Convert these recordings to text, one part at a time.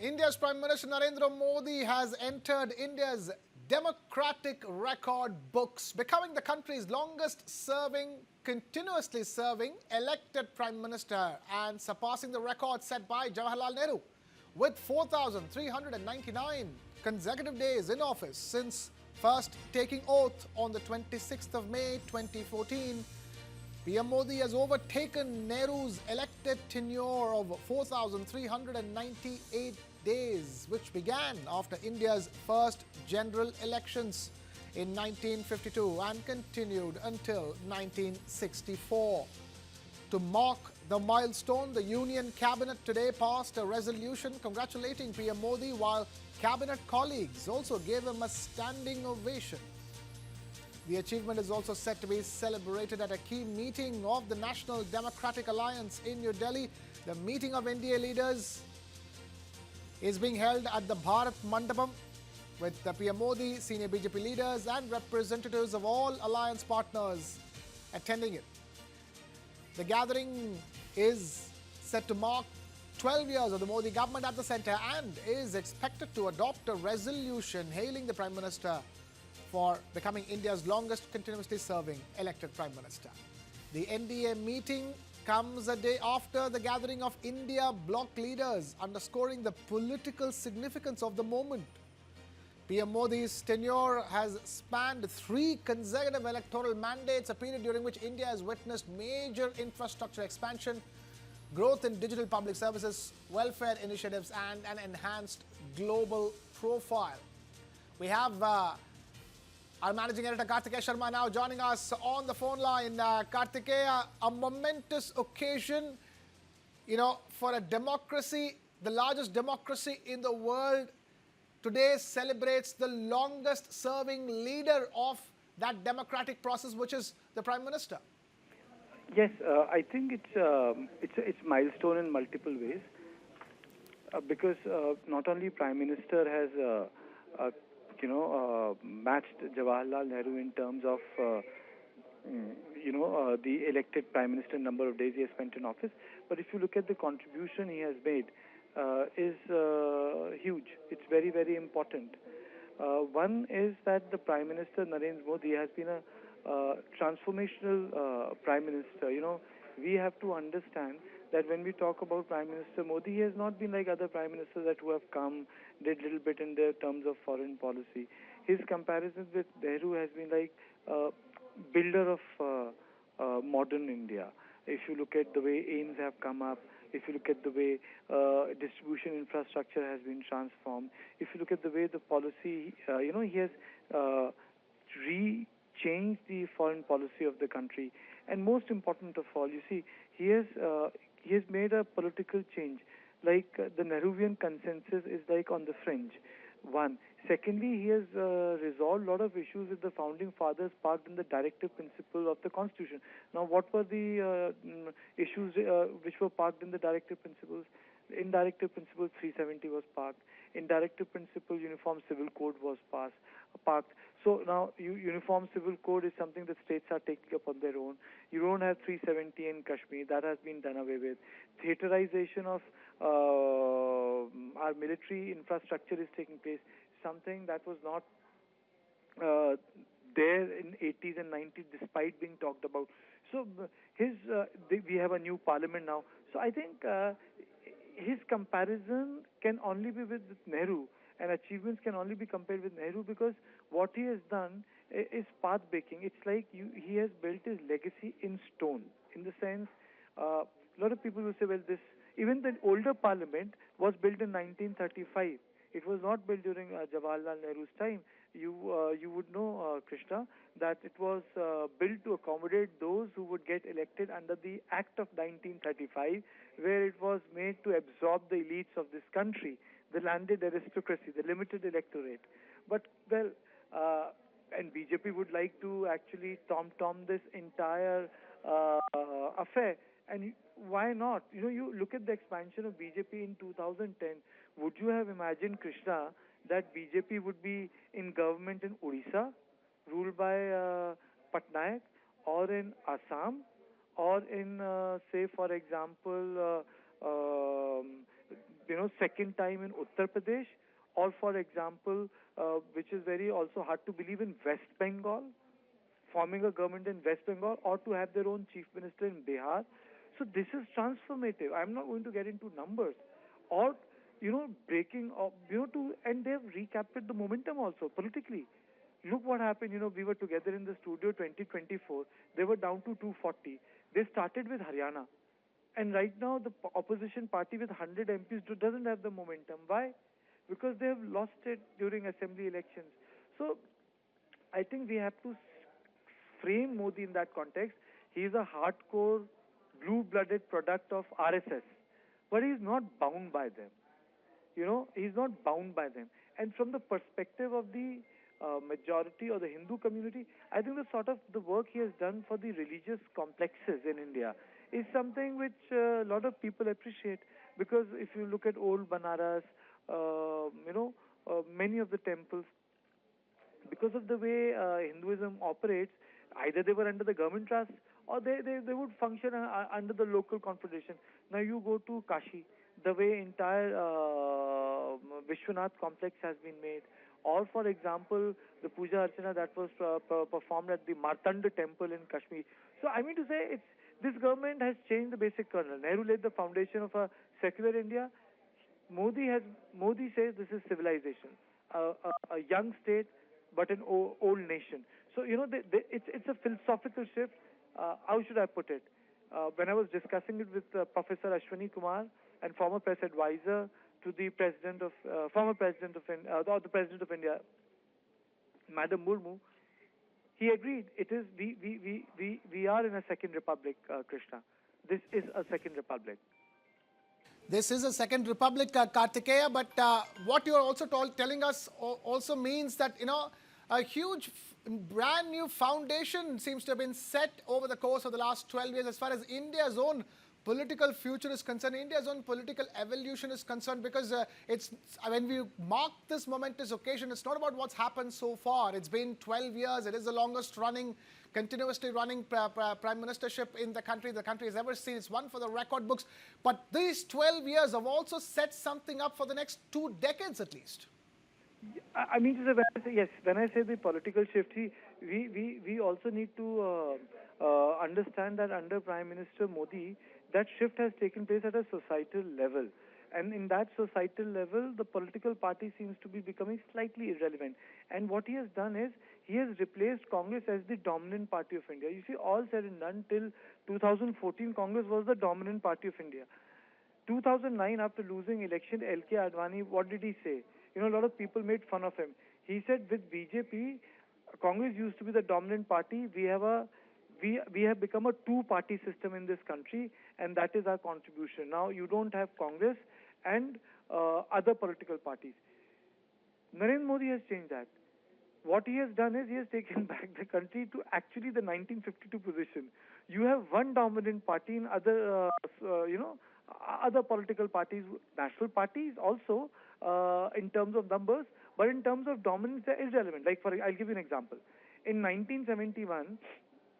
India's Prime Minister Narendra Modi has entered India's democratic record books, becoming the country's longest serving, continuously serving elected Prime Minister and surpassing the record set by Jawaharlal Nehru with 4,399 consecutive days in office since first taking oath on the 26th of May 2014. PM Modi has overtaken Nehru's elected tenure of 4,398 days, which began after India's first general elections in 1952 and continued until 1964. To mark the milestone, the Union Cabinet today passed a resolution congratulating PM Modi, while Cabinet colleagues also gave him a standing ovation. The achievement is also set to be celebrated at a key meeting of the National Democratic Alliance in New Delhi. The meeting of NDA leaders is being held at the Bharat Mandapam with the PM Modi, senior BJP leaders and representatives of all alliance partners attending it. The gathering is set to mark 12 years of the Modi government at the centre and is expected to adopt a resolution hailing the Prime Minister for becoming India's longest continuously serving elected Prime Minister. The NDA meeting comes a day after the gathering of India bloc leaders, underscoring the political significance of the moment. PM Modi's tenure has spanned 3 consecutive electoral mandates, a period during which India has witnessed major infrastructure expansion, growth in digital public services, welfare initiatives and an enhanced global profile. We have our managing editor Kartikeya Sharma now joining us on the phone line. Kartikeya, a momentous occasion, for a democracy, the largest democracy in the world, today celebrates the longest serving leader of that democratic process, which is the Prime Minister. Yes, I think it's milestone in multiple ways because not only Prime Minister has matched Jawaharlal Nehru in terms of the elected Prime Minister number of days he has spent in office, but if you look at the contribution he has made is huge. It's very, very important. One is that the Prime Minister Narendra Modi has been a transformational Prime Minister. We have to understand that when we talk about Prime Minister Modi, he has not been like other Prime Ministers that who have come, did little bit in their terms of foreign policy. His comparison with Nehru has been like builder of modern India. If you look at the way aims have come up, if you look at the way distribution infrastructure has been transformed, if you look at the way the policy, he has changed the foreign policy of the country. And most important of all, you see, he has made a political change. Like the Nehruvian consensus is like on the fringe. One. Secondly, he has resolved a lot of issues with the founding fathers parked in the directive principle of the Constitution. Now, what were the issues which were parked in the directive principles? In directive principle, 370 was parked. In directive principle, Uniform Civil Code was parked. So now, Uniform Civil Code is something that states are taking up on their own. You don't have 370 in Kashmir. That has been done away with. Theaterization of our military infrastructure is taking place. Something that was not there in 80s and 90s, despite being talked about. So we have a new parliament now. So I think his comparison can only be with Nehru, and achievements can only be compared with Nehru, because what he has done is path-breaking. It's like he has built his legacy in stone, in the sense, a lot of people will say, well, even the older parliament was built in 1935. It was not built during Jawaharlal Nehru's time. You would know, Krishna, that it was built to accommodate those who would get elected under the Act of 1935, where it was made to absorb the elites of this country, the landed aristocracy, the limited electorate. But, well, and BJP would like to actually tom this entire affair. And why not? You look at the expansion of BJP in 2010. Would you have imagined, Krishna, that BJP would be in government in Odisha, ruled by Patnaik, or in Assam, or in, say, for example, second time in Uttar Pradesh, or for example, which is very also hard to believe, in West Bengal, forming a government in West Bengal, or to have their own chief minister in Bihar. So this is transformative. I'm not going to get into numbers, or breaking of and they've recaptured the momentum also politically. Look what happened. We were together in the studio 2024. They were down to 240. They started with Haryana, and right now the opposition party with 100 MPs doesn't have the momentum. Why? Because they have lost it during assembly elections. So I think we have to frame Modi in that context. He is a hardcore, blue-blooded product of RSS, but he is not bound by them. He's not bound by them. And from the perspective of the majority or the Hindu community, I think the work he has done for the religious complexes in India is something which a lot of people appreciate. Because if you look at old Banaras, many of the temples, because of the way Hinduism operates, either they were under the government trust, or they would function under the local confederation. Now you go to Kashi, the way entire Vishwanath complex has been made, or for example the puja archana that was performed at the Martanda temple in Kashmir. So I mean to say, this government has changed the basic kernel. Nehru laid the foundation of a secular India. Modi says this is civilization, a young state but an old nation. So it's a philosophical shift. How should I put it? When I was discussing it with Professor Ashwani Kumar, and former press advisor to the president of the president of India, Madam Murmu, he agreed. It is we are in a second republic, Krishna. This is a second republic. This is a second republic, Kartikeya, but what you're also telling us also means that, a huge brand new foundation seems to have been set over the course of the last 12 years as far as India's own political future is concerned, India's own political evolution is concerned, because when we mark this momentous occasion, it's not about what's happened so far. It's been 12 years. It is the longest running, continuously running prime ministership in the country has ever seen. It's one for the record books. But these 12 years have also set something up for the next 2 decades at least. I mean to say, when I say the political shift, we also need to understand that under Prime Minister Modi, that shift has taken place at a societal level. And in that societal level, the political party seems to be becoming slightly irrelevant. And what he has done is, he has replaced Congress as the dominant party of India. You see, all said and done, till 2014, Congress was the dominant party of India. 2009, after losing election, L.K. Advani, what did he say? A lot of people made fun of him. He said, with BJP, Congress used to be the dominant party. We have become a two-party system in this country, and that is our contribution. Now you don't have Congress and other political parties. Narendra Modi has changed that. What he has done is, he has taken back the country to actually the 1952 position. You have one dominant party in other political parties, national parties also, in terms of numbers, but in terms of dominance, they're irrelevant. I'll give you an example. In 1971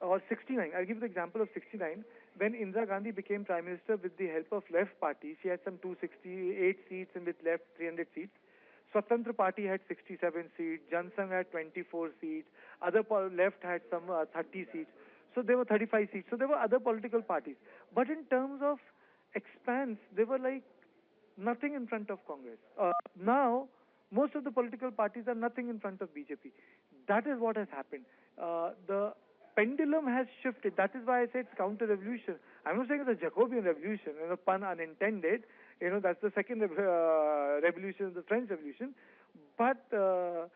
or 69, I'll give you the example of 69, when Indira Gandhi became Prime Minister with the help of left party. She had some 268 seats, and with left 300 seats. Swatantra Party had 67 seats, Jan Sangh had 24 seats, other left had some 30 seats. So there were 35 seats. So there were other political parties. But in terms of expanse, they were like nothing in front of Congress. Now, most of the political parties are nothing in front of BJP. That is what has happened. The pendulum has shifted. That is why I say it's counter-revolution. I'm not saying it's a Jacobean revolution, pun unintended. That's the second revolution, the French Revolution. But, the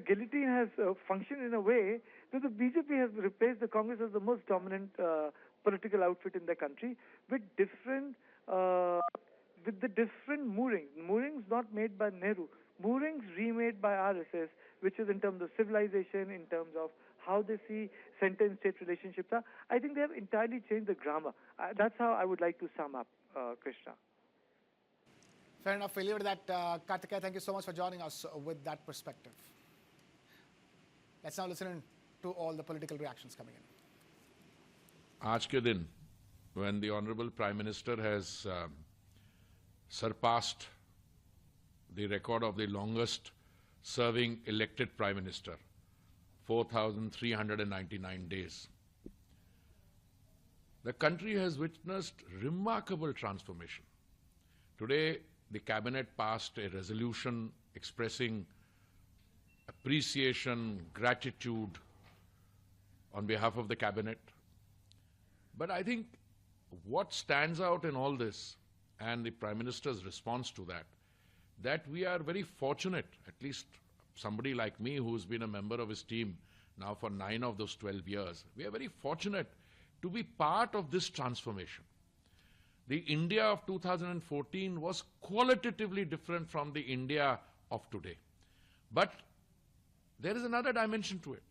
guillotine has functioned in a way that the BJP has replaced the Congress as the most dominant political outfit in the country, with the different moorings not made by Nehru, moorings remade by RSS, which is in terms of civilization, in terms of how they see center and state relationships are. I think they have entirely changed the grammar. That's how I would like to sum up, Krishna. Fair enough. We'll leave it at that. Kartikeya, thank you so much for joining us with that perspective. Let's now listen to all the political reactions coming in. आज के दिन, when the Honorable Prime Minister has surpassed the record of the longest serving elected Prime Minister, 4,399 days. The country has witnessed remarkable transformation. Today, the Cabinet passed a resolution expressing appreciation, gratitude on behalf of the Cabinet. But I think what stands out in all this, and the Prime Minister's response to that we are very fortunate, at least somebody like me who's been a member of his team now for 9 of those 12 years, we are very fortunate to be part of this transformation. The India of 2014 was qualitatively different from the India of today. But there is another dimension to it.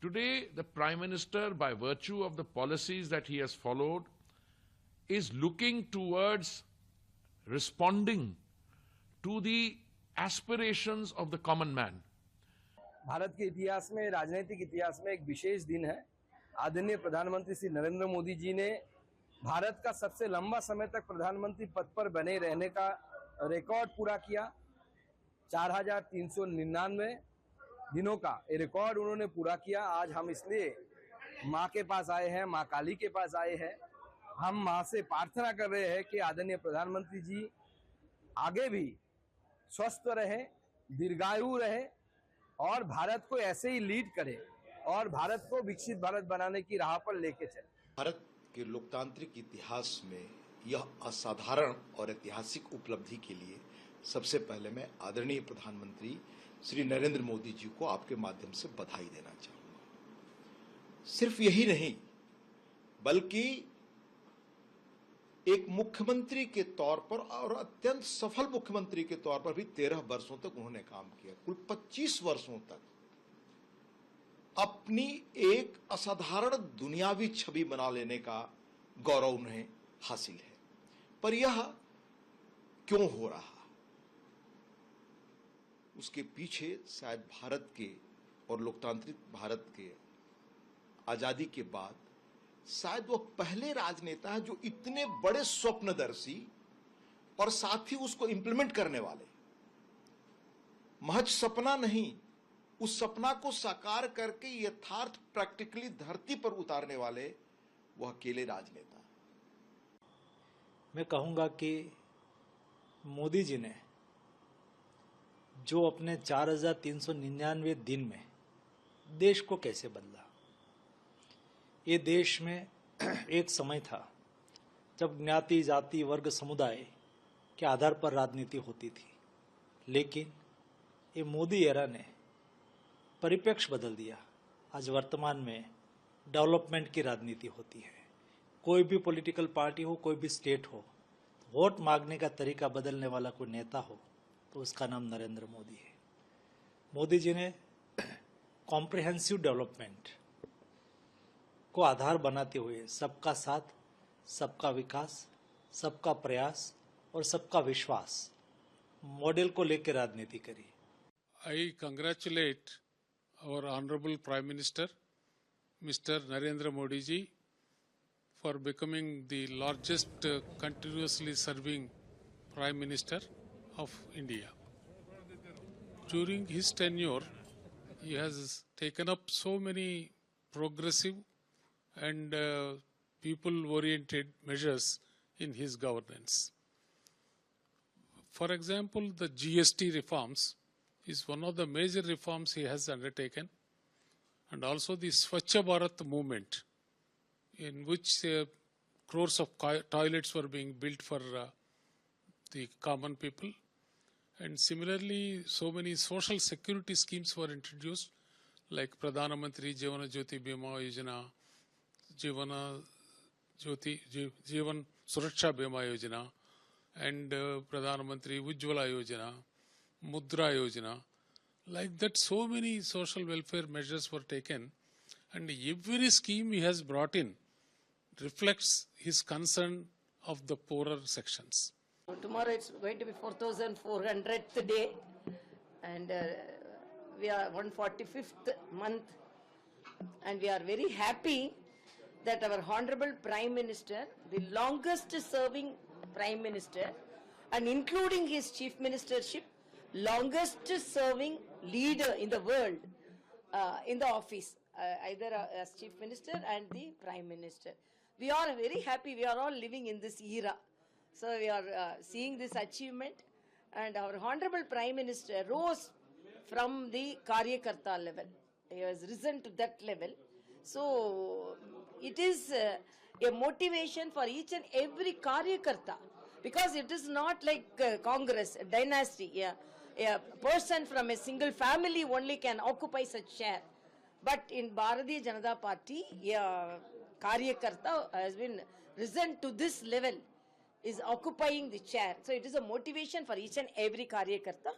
Today, the Prime Minister, by virtue of the policies that he has followed, is looking towards responding to the aspirations of the common man. Bharat के इतिहास में, राजनीतिक इतिहास में एक विशेष दिन है। आदरणीय प्रधानमंत्री श्री नरेंद्र मोदी जी ने भारत का सबसे लंबा समय तक प्रधानमंत्री पद पर बने रहने का रिकॉर्ड पूरा किया। 4,399 दिनों का ये रिकॉर्ड उन्होंने पूरा किया। आज हम इसलिए माँ के पास आए हैं, माँ काली के पास आए हैं। हम माँ से प्रार्थना कर रहे हैं कि आदरणीय प्रधानमंत्री जी आगे भी स्वस्थ रहे, दीर्घायु रहे और भारत को ऐसे ही लीड करे और भारत को विकसित भारत बनाने की राह पर लेके चले। भारत के लोकतांत्रिक इतिहास में यह असाधारण और ऐतिहासिक उपलब्धि के लिए सबसे पहले मैं आदरणीय प्रधानमंत्री श्री नरेंद्र मोदी जी को आपके माध्यम से बधाई देना चाहूंगा। सिर्फ यही नहीं, बल्कि एक मुख्यमंत्री के तौर पर और अत्यंत सफल मुख्यमंत्री के तौर पर भी 13 वर्षों तक उन्होंने काम किया। कुल 25 वर्षों तक अपनी एक असाधारण दुनियावी छवि बना लेने का गौरव उन्हें हासिल है। पर यह क्यों हो रहा? उसके पीछे शायद भारत के और लोकतांत्रिक भारत के आजादी के बाद शायद वो पहले राजनेता है जो इतने बड़े स्वप्नदर्शी और साथ ही उसको इंप्लीमेंट करने वाले, महज सपना नहीं, उस सपना को साकार करके यथार्थ प्रैक्टिकली धरती पर उतारने वाले वह अकेले राजनेता। मैं कहूंगा कि मोदी जी ने जो अपने 4,399 दिन में देश को कैसे बदला। ये देश में एक समय था जब ज्ञाति, जाति, वर्ग, समुदाय के आधार पर राजनीति होती थी, लेकिन ये मोदी एरा ने परिप्रेक्ष्य बदल दिया। आज वर्तमान में डेवलपमेंट की राजनीति होती है। कोई भी पॉलिटिकल पार्टी हो, कोई भी स्टेट हो, वोट मांगने का तरीका बदलने वाला कोई नेता हो तो उसका नाम नरेंद्र मोदी है। मोदी जी ने कॉम्प्रिहेंसिव डेवलपमेंट को आधार बनाते हुए सबका साथ, सबका विकास, सबका प्रयास और सबका विश्वास मॉडल को लेकर राजनीति करी। I congratulate our Honorable Prime Minister, Mr. Narendra Modi ji, for becoming the largest continuously serving Prime Minister of India. During his tenure, he has taken up so many progressive and people-oriented measures in his governance. For example, the GST reforms is one of the major reforms he has undertaken, and also the Swachh Bharat movement, in which crores of toilets were being built for the common people. And similarly, so many social security schemes were introduced, like Pradhan Mantri Jeevan Jyoti Bima Yojana, Jeevan Suraksha Bima Yojana, and Pradhan Mantri Ujjwala Yojana, Mudra Yojana. Like that, so many social welfare measures were taken, and every scheme he has brought in reflects his concern of the poorer sections. Tomorrow it's going to be 4,400th day, and we are 145th month, and we are very happy that our Honorable Prime Minister, the longest serving Prime Minister, and including his chief ministership, longest serving leader in the world in the office, either as chief minister and the prime minister. We are very happy. We are all living in this era. So we are seeing this achievement, and our honorable prime minister rose from the Karyakarta level. He has risen to that level. So it is a motivation for each and every Karyakarta, because it is not like Congress, a dynasty. Yeah. A person from a single family only can occupy such chair. But in Bharatiya Janata Party, Karyakarta has been risen to this level, is occupying the chair. So it is a motivation for each and every Karyakarta.